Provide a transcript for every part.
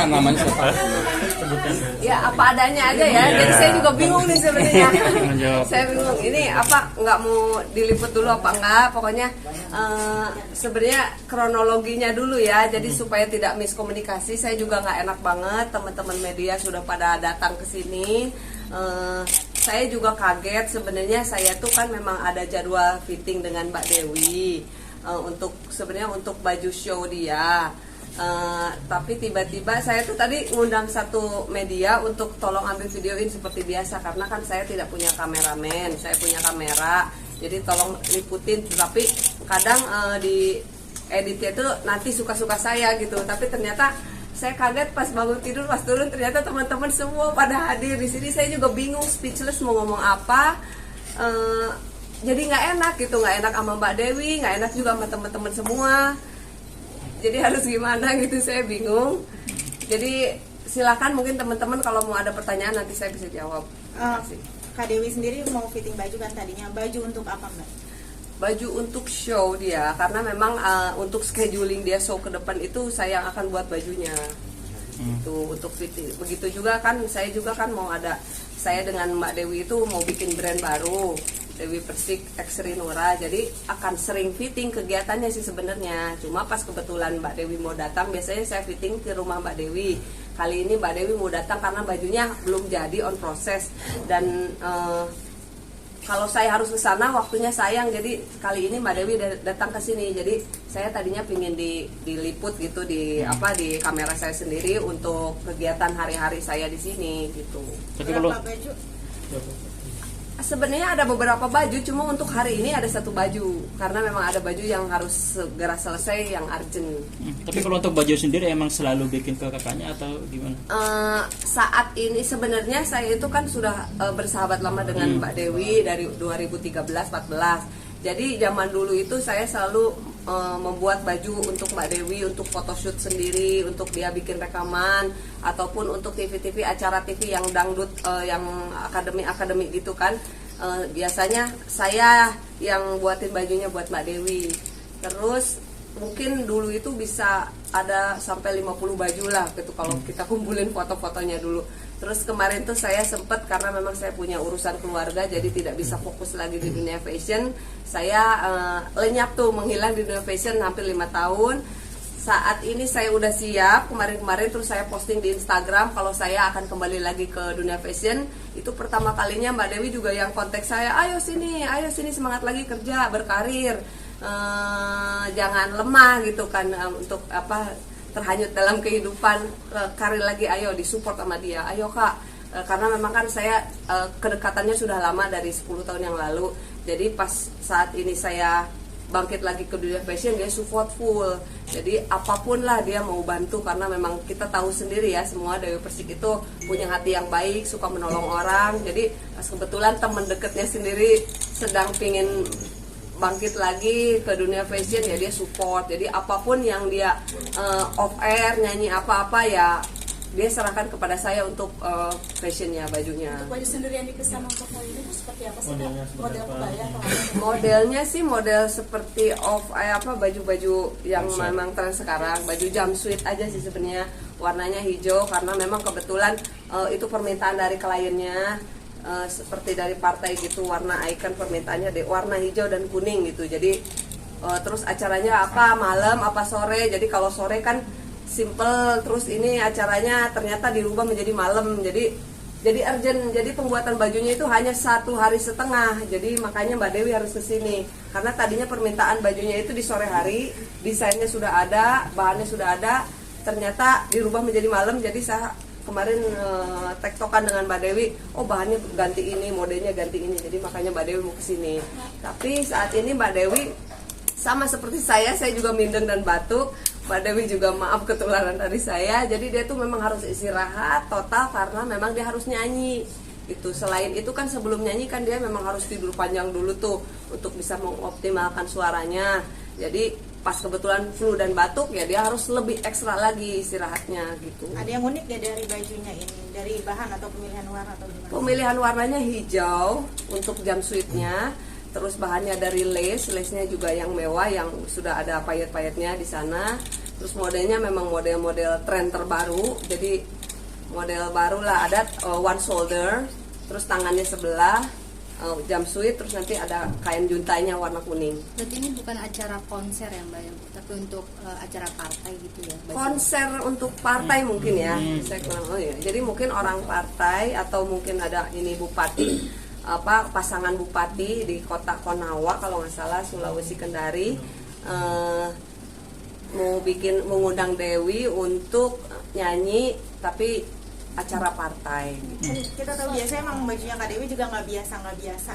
namanya siapa? Ya apa adanya aja ya. Jadi saya juga bingung nih sebenarnya. Saya bingung. Ini apa nggak mau diliput dulu apa enggak? Pokoknya sebenarnya kronologinya dulu ya. Jadi supaya tidak miskomunikasi. Saya juga nggak enak banget teman-teman media sudah pada datang ke sini. Saya juga kaget sebenarnya. Saya tuh kan memang ada jadwal fitting dengan Mbak Dewi untuk sebenarnya untuk baju show dia. Tapi tiba-tiba saya tuh tadi ngundang satu media untuk tolong ambil videoin seperti biasa karena kan saya tidak punya kameramen, saya punya kamera, jadi tolong liputin. Tapi kadang di editnya itu nanti suka-suka saya gitu. Tapi ternyata saya kaget pas bangun tidur, pas turun ternyata teman-teman semua pada hadir di sini. Saya juga bingung, speechless mau ngomong apa. Jadi nggak enak gitu, nggak enak sama Mbak Dewi, nggak enak juga sama teman-teman semua. Jadi harus gimana gitu, saya bingung. Jadi silakan mungkin teman-teman kalau mau ada pertanyaan nanti saya bisa jawab. Kak Dewi sendiri mau fitting baju kan tadinya, baju untuk apa Mbak? Baju untuk show dia, karena memang untuk scheduling dia show ke depan itu saya yang akan buat bajunya. Itu untuk fitting. Begitu juga kan saya juga kan mau ada, saya dengan Mbak Dewi itu mau bikin brand baru, Dewi Persik X Rinura, jadi akan sering fitting kegiatannya sih sebenarnya. Cuma pas kebetulan Mbak Dewi mau datang, biasanya saya fitting ke rumah Mbak Dewi. Kali ini Mbak Dewi mau datang karena bajunya belum jadi, on proses. Dan kalau saya harus ke sana waktunya sayang, jadi kali ini Mbak Dewi datang ke sini. Jadi saya tadinya pingin diliput gitu di di kamera saya sendiri untuk kegiatan hari-hari saya di sini gitu. Berapa baju? Sebenarnya ada beberapa baju, cuma untuk hari ini ada satu baju karena memang ada baju yang harus segera selesai, yang urgent. Tapi kalau untuk baju sendiri emang selalu bikin ke kakaknya atau gimana? Saat ini sebenarnya saya itu kan sudah bersahabat lama dengan Mbak Dewi dari 2013-14. Jadi zaman dulu itu saya selalu membuat baju untuk Mbak Dewi, untuk photoshoot sendiri, untuk dia bikin rekaman, ataupun untuk TV-TV, acara TV yang dangdut, yang akademi gitu kan. Biasanya saya yang buatin bajunya buat Mbak Dewi. Terus mungkin dulu itu bisa ada sampai 50 baju lah gitu kalau kita kumpulin foto-fotonya dulu. Terus kemarin tuh saya sempet karena memang saya punya urusan keluarga, jadi tidak bisa fokus lagi di dunia fashion. Saya lenyap tuh, menghilang di dunia fashion hampir 5 tahun. Saat ini saya udah siap, kemarin-kemarin terus saya posting di Instagram kalau saya akan kembali lagi ke dunia fashion. Itu pertama kalinya Mbak Dewi juga yang kontak saya, ayo sini semangat lagi kerja, berkarir, jangan lemah gitu kan, untuk terhanyut dalam kehidupan, karir lagi, ayo disupport sama dia, ayo kak. Karena memang kan saya kedekatannya sudah lama dari 10 tahun yang lalu. Jadi pas saat ini saya bangkit lagi ke dunia fashion, dia support full. Jadi apapun lah dia mau bantu, karena memang kita tahu sendiri ya, semua Dewi Persik itu punya hati yang baik, suka menolong orang. Jadi pas kebetulan teman dekatnya sendiri sedang pingin bangkit lagi ke dunia fashion, ya dia support. Jadi apapun yang dia off air, nyanyi apa-apa ya dia serahkan kepada saya untuk fashionnya, bajunya. Untuk baju sendiri yang dipesan untuk ini itu seperti apa sih? Model kebaya atau apa? Modelnya sih model seperti baju-baju yang memang tren sekarang, baju jumpsuit aja sih sebenarnya. Warnanya hijau karena memang kebetulan itu permintaan dari kliennya. Seperti dari partai gitu, warna icon permintaannya warna hijau dan kuning gitu. Jadi terus acaranya malam apa sore. Jadi kalau sore kan simple, terus ini acaranya ternyata dirubah menjadi malam. Jadi urgent. Jadi pembuatan bajunya itu hanya 1,5 hari. Jadi makanya Mbak Dewi harus kesini karena tadinya permintaan bajunya itu di sore hari, desainnya sudah ada, bahannya sudah ada, ternyata dirubah menjadi malam. Jadi saya kemarin tektokan dengan Mbak Dewi, bahannya ganti ini, modelnya ganti ini, jadi makanya Mbak Dewi mau kesini. Tapi saat ini Mbak Dewi sama seperti saya juga mindeng dan batuk. Mbak Dewi juga maaf ketularan dari saya, jadi dia tuh memang harus istirahat total karena memang dia harus nyanyi. Itu selain itu kan sebelum nyanyi kan dia memang harus tidur panjang dulu tuh untuk bisa mengoptimalkan suaranya. Jadi pas kebetulan flu dan batuk ya dia harus lebih ekstra lagi istirahatnya gitu. Ada yang unik gak dari bajunya ini? Dari bahan atau pemilihan warna atau gimana? Pemilihan warnanya hijau untuk jumpsuitnya. Terus bahannya dari lace-nya juga yang mewah, yang sudah ada payet-payetnya di sana. Terus modelnya memang model-model tren terbaru, jadi model baru lah, ada one shoulder, terus tangannya sebelah, jumpsuit, terus nanti ada kain juntainya warna kuning. Berarti ini bukan acara konser ya Mbak, tapi untuk acara partai gitu ya? Baju. Konser untuk partai mungkin ya, saya kurang ya. Jadi mungkin orang partai atau mungkin ada ini bupati, pasangan bupati di kota Konawa kalau nggak salah, Sulawesi Kendari, mau mengundang Dewi untuk nyanyi tapi acara partai. Kita tahu biasanya emang bajunya Kak Dewi juga nggak biasa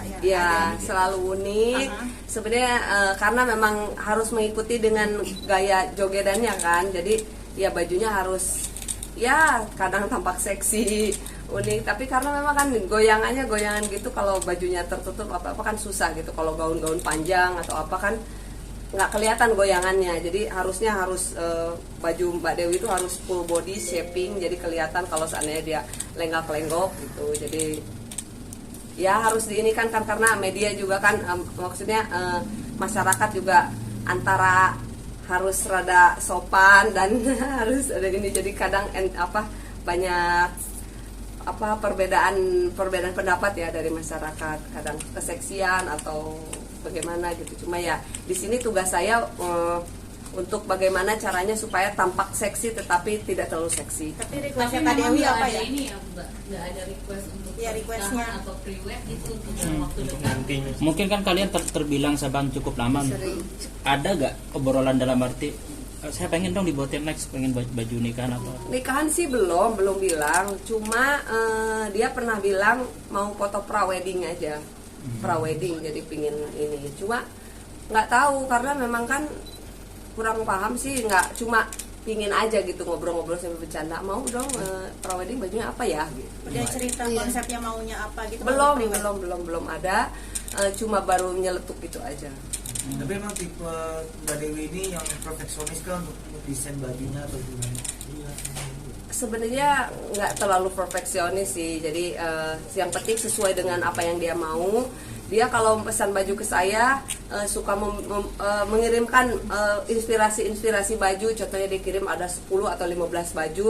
ya. Ya, Ada selalu unik. Sebenarnya karena memang harus mengikuti dengan gaya jogedannya kan. Jadi ya bajunya harus ya kadang tampak seksi, unik. Tapi karena memang kan goyangan gitu, kalau bajunya tertutup apa kan susah gitu. Kalau gaun-gaun panjang atau apa kan nggak kelihatan goyangannya. Jadi harusnya baju Mbak Dewi itu harus full body shaping, jadi kelihatan kalau seandainya dia lenggak-lenggok gitu. Jadi ya harus diinikan kan, karena media juga kan, maksudnya masyarakat juga antara harus rada sopan dan harus ada ini, jadi kadang banyak perbedaan pendapat ya dari masyarakat, kadang keseksian atau bagaimana gitu. Cuma ya di sini tugas saya untuk bagaimana caranya supaya tampak seksi tetapi tidak terlalu seksi. Tapi requestnya Kak Dewi apa ya? Ini ya Mbak, nggak ada request untuk Ya, requestnya. pernikahan atau pre-wed itu untuk dalam waktu dekat. Mungkin kan kalian terbilang sahabat cukup lama. Ada gak obrolan dalam arti saya pengen dong dibuatin next, pengen baju nikahan atau Nikahan sih belum bilang. Cuma dia pernah bilang mau foto pra-wedding aja. Pra-wedding, jadi pingin ini. Cuma nggak tahu karena memang kan kurang paham sih, nggak cuma pingin aja gitu ngobrol-ngobrol sambil bercanda, mau dong pra-wedding bajunya apa ya gitu. Udah cerita konsepnya maunya apa gitu? Belum ada, cuma baru nyeletuk gitu aja. Tapi emang tipe Mbak Dewi ini yang perfeksionis kan untuk desain bajunya atau gimana? Sebenarnya nggak terlalu perfeksionis sih, jadi yang penting sesuai dengan apa yang dia mau. Dia kalau pesan baju ke saya suka mengirimkan inspirasi baju, contohnya dikirim ada 10 atau 15 baju,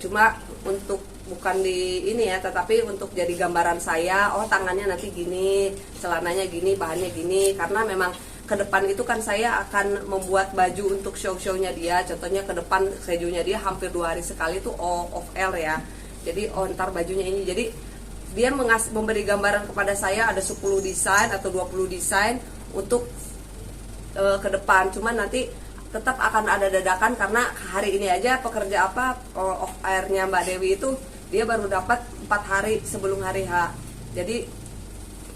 cuma untuk bukan di ini ya, tetapi untuk jadi gambaran saya, oh tangannya nanti gini, celananya gini, bahannya gini, karena memang ke depan itu kan saya akan membuat baju untuk show-shownya dia. Contohnya ke depan schedule-nya dia hampir 2 hari sekali tuh off air ya. Jadi ntar bajunya ini. Jadi dia memberi gambaran kepada saya ada 10 desain atau 20 desain untuk ke depan. Cuman nanti tetap akan ada dadakan karena hari ini aja pekerja off air-nya Mbak Dewi itu dia baru dapat 4 hari sebelum hari H. Jadi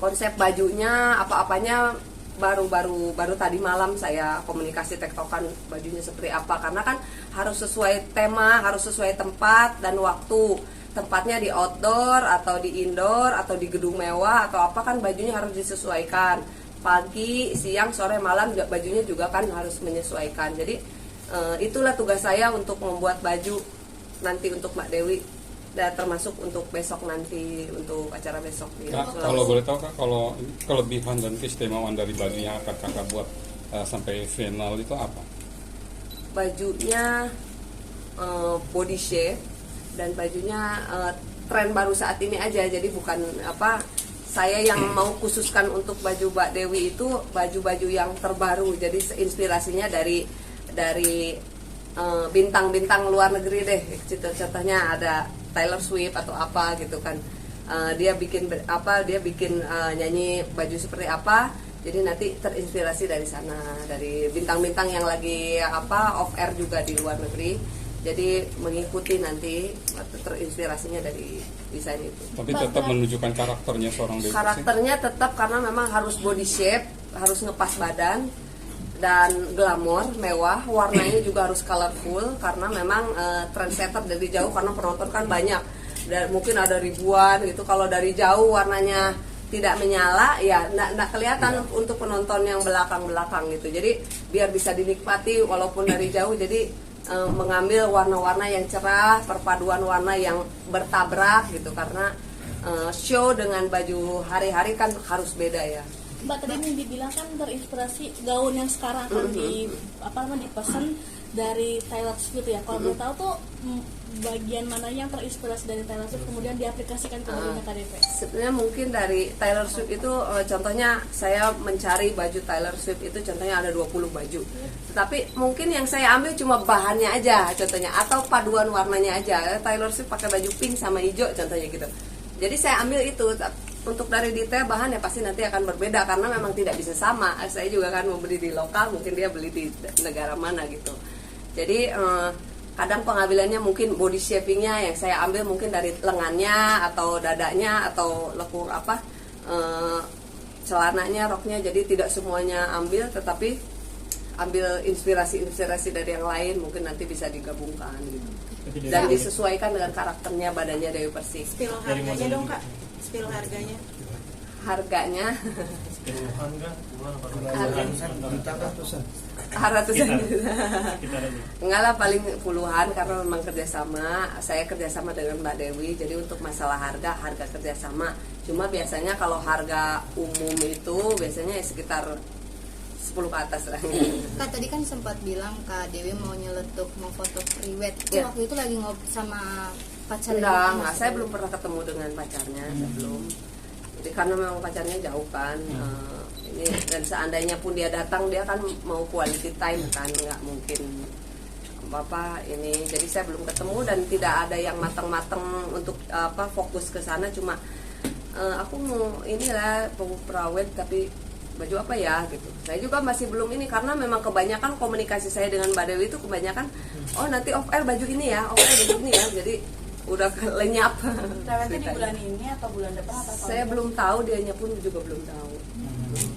konsep bajunya apa-apanya baru tadi malam saya komunikasi tektokan bajunya seperti apa, karena kan harus sesuai tema, harus sesuai tempat dan waktu. Tempatnya di outdoor atau di indoor atau di gedung mewah atau apa kan bajunya harus disesuaikan. Pagi, siang, sore, malam bajunya juga kan harus menyesuaikan. Jadi itulah tugas saya untuk membuat baju nanti untuk Mbak Dewi, dan termasuk untuk besok nanti, untuk acara besok di Sulawesi. Kalau boleh tahu Kak, kalau kelebihan dan keistimewaan dari baju yang akan Kakak buat sampai final itu apa? Bajunya body shape dan bajunya tren baru saat ini aja, jadi bukan saya yang mau khususkan untuk baju Mbak Dewi itu baju-baju yang terbaru, jadi inspirasinya dari bintang-bintang luar negeri deh. Contohnya ada Taylor Swift atau apa gitu kan, dia bikin nyanyi baju seperti apa, jadi nanti terinspirasi dari sana, dari bintang-bintang yang lagi off air juga di luar negeri, jadi mengikuti nanti terinspirasinya dari desain itu. Tapi tetap menunjukkan karakternya seorang Dewi. Karakternya tetap, karena memang harus body shape, harus ngepas badan dan glamor, mewah, warnanya juga harus colorful karena memang trendsetter dari jauh, karena penonton kan banyak dan mungkin ada ribuan gitu. Kalau dari jauh warnanya tidak menyala ya nggak kelihatan untuk penonton yang belakang gitu. Jadi biar bisa dinikmati walaupun dari jauh, jadi mengambil warna-warna yang cerah, perpaduan warna yang bertabrak gitu, karena show dengan baju hari-hari kan harus beda ya. Mbak tadi yang dibilang kan terinspirasi gaun yang sekarang akan dipesan dari Taylor Swift ya. Kalau boleh tahu tuh bagian mana yang terinspirasi dari Taylor Swift kemudian diaplikasikan ke bajunya KDP? Sebenarnya mungkin dari Taylor Swift itu contohnya saya mencari baju Taylor Swift itu contohnya ada 20 baju. Tetapi mungkin yang saya ambil cuma bahannya aja contohnya atau paduan warnanya aja. Taylor Swift pakai baju pink sama hijau contohnya gitu. Jadi saya ambil itu. Untuk dari detail bahan ya pasti nanti akan berbeda karena memang tidak bisa sama. Saya juga kan membeli di lokal, mungkin dia beli di negara mana gitu. Jadi kadang pengambilannya mungkin body shapingnya yang saya ambil mungkin dari lengannya atau dadanya atau lekuk celananya, roknya. Jadi tidak semuanya ambil, tetapi ambil inspirasi dari yang lain, mungkin nanti bisa digabungkan gitu. Dan disesuaikan dengan karakternya badannya Dewi Persik. Spill harganya dong Kak. Spill harganya. Harganya Puluhan kan? ratusan juta. Enggak lah, paling puluhan karena memang kerjasama. Saya kerjasama dengan Mbak Dewi. Jadi untuk masalah harga kerjasama. Cuma biasanya kalau harga umum itu biasanya sekitar 10 ke atas lah. Kak tadi kan sempat bilang Kak Dewi mau nyeletuk, mau foto priwet. Ya. Waktu itu lagi ngobrol sama pacarnya. Enggak, saya belum pernah ketemu dengan pacarnya, saya belum. Jadi karena memang pacarnya jauh kan. Ini dan seandainya pun dia datang, dia kan mau quality time kan, nggak mungkin ini. Jadi saya belum ketemu dan tidak ada yang matang-matang untuk fokus ke sana. Cuma aku mau inilah perawat tapi baju apa ya gitu. Saya juga masih belum ini karena memang kebanyakan komunikasi saya dengan Mbak Dewi itu kebanyakan nanti off air baju ini ya, off air baju ini ya. Jadi udah lenyap. Nanti di bulan ini atau bulan depan atau Saya belum tahu, dianya pun juga belum tahu.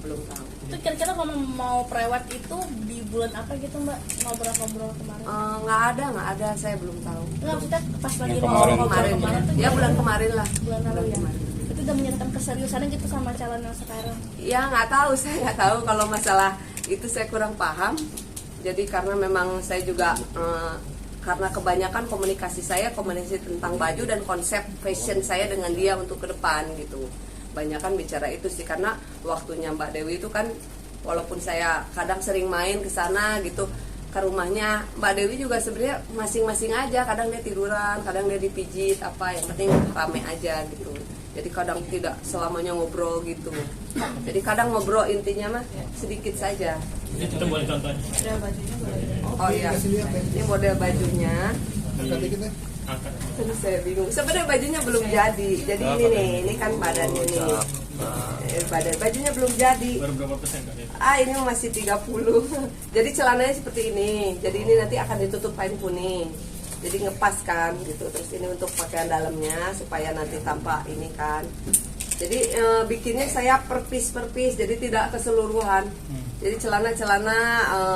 Belum tahu. Itu kira-kira kalau mau prewed itu di bulan apa gitu Mbak? Ngobrol-ngobrol kemarin? Nggak ada, saya belum tahu. Enggak, maksudnya pas lagi Yang ngobrol Kemarin tuh ya bulan kemarin lah. bulan lalu ya. Kemarin. Itu udah menyatakan keseriusannya gitu sama calon yang sekarang. Ya nggak tahu, saya nggak tahu kalau masalah itu saya kurang paham. Jadi karena memang saya juga karena kebanyakan komunikasi tentang baju dan konsep fashion saya dengan dia untuk ke depan gitu. Banyakan bicara itu sih karena waktunya Mbak Dewi itu kan walaupun saya kadang sering main ke sana gitu ke rumahnya Mbak Dewi juga sebenarnya masing-masing aja, kadang dia tiduran, kadang dia dipijit yang penting rame aja gitu. Jadi kadang tidak selamanya ngobrol gitu. Jadi kadang ngobrol intinya mah sedikit saja. Itu boleh contohnya. Oh iya, ini model bajunya. Terus saya bingung. Sebenarnya bajunya belum jadi. Jadi ini kan badannya nih. Bajunya belum jadi. Baru berapa persen Kak? Ini masih 30. Jadi celananya seperti ini. Jadi ini nanti akan ditutup kain kuning. Jadi ngepas kan gitu. Terus ini untuk pakaian dalamnya supaya nanti tampak ini kan. Jadi bikinnya saya per piece, jadi tidak keseluruhan. Jadi celana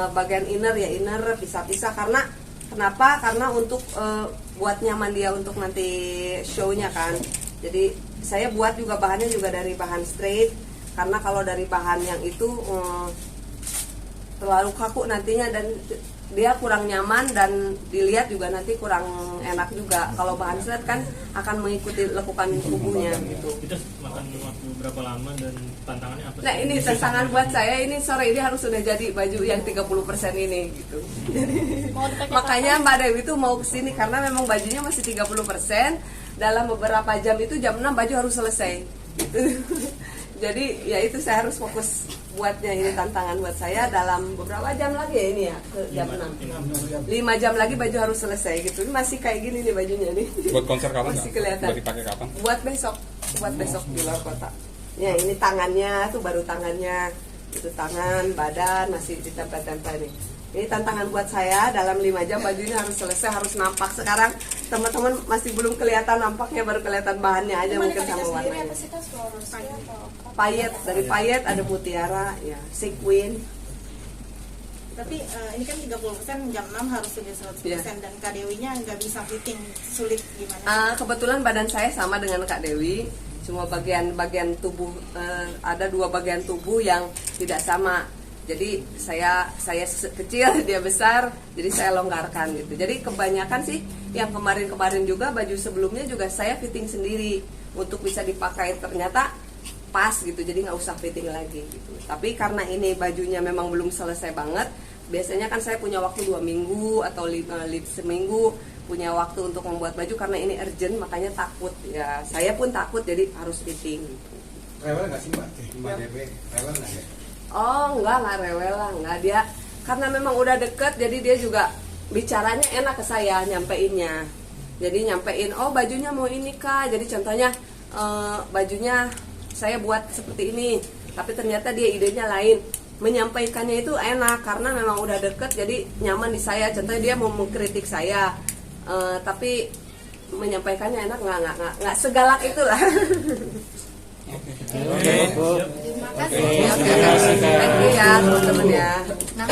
bagian inner pisah-pisah karena kenapa? Karena untuk buat nyaman dia untuk nanti show-nya kan. Jadi saya buat juga bahannya juga dari bahan straight karena kalau dari bahan yang itu terlalu kaku nantinya dan dia kurang nyaman dan dilihat juga nanti kurang enak juga. Kalau bahan straight kan akan mengikuti lekukan tubuhnya gitu. Itu makan waktu berapa lama dan tantangannya apa? Nah ini tantangan buat saya ini sore ini harus sudah jadi baju yang 30% ini gitu. Jadi makanya Mbak Dewi itu mau kesini karena memang bajunya masih 30%. Dalam beberapa jam itu jam 6 baju harus selesai gitu. Jadi ya itu saya harus fokus buatnya, ini tantangan buat saya dalam beberapa jam lagi ya ini ya ke jam 6. 5 jam lagi baju harus selesai gitu. Ini masih kayak gini nih bajunya nih. Buat konser kapan? Masih kelihatan. Udah dipakai kapan? Buat besok di luar kota. Ya ini tangannya tuh baru tangannya. Itu tangan, badan masih ditempel-tempel nih. Ini tantangan buat saya dalam 5 jam baju ini harus selesai, harus nampak. Sekarang teman-teman masih belum kelihatan nampaknya, baru kelihatan bahannya aja mungkin sama warnanya. Payet, dari payet ada mutiara, ya, sequin. Tapi ini kan 30% jam 6 harus sudah 100% dan Kak Dewinya nggak bisa fitting, sulit gimana? Kebetulan badan saya sama dengan Kak Dewi, cuma bagian tubuh ada 2 bagian tubuh yang tidak sama. Jadi saya kecil, dia besar, jadi saya longgarkan gitu. Jadi kebanyakan sih yang kemarin juga baju sebelumnya juga saya fitting sendiri untuk bisa dipakai, ternyata pas gitu. Jadi nggak usah fitting lagi gitu. Tapi karena ini bajunya memang belum selesai banget, biasanya kan saya punya waktu 2 minggu atau seminggu punya waktu untuk membuat baju karena ini urgent, makanya takut ya, saya pun takut jadi harus fitting. Rewel nggak sih Mbak Dewi? Rewel nggak ya? Oh enggak rewel lah, enggak, dia karena memang udah deket jadi dia juga bicaranya enak ke saya nyampeinnya. Jadi nyampein, oh bajunya mau ini Kak, jadi contohnya bajunya saya buat seperti ini, tapi ternyata dia idenya lain. Menyampaikannya itu enak karena memang udah deket jadi nyaman di saya. Contohnya dia mau mengkritik saya, tapi menyampaikannya enak, nggak segalak itulah. Oke, Bu. Terima kasih. Thank you ya teman-teman ya. Nah,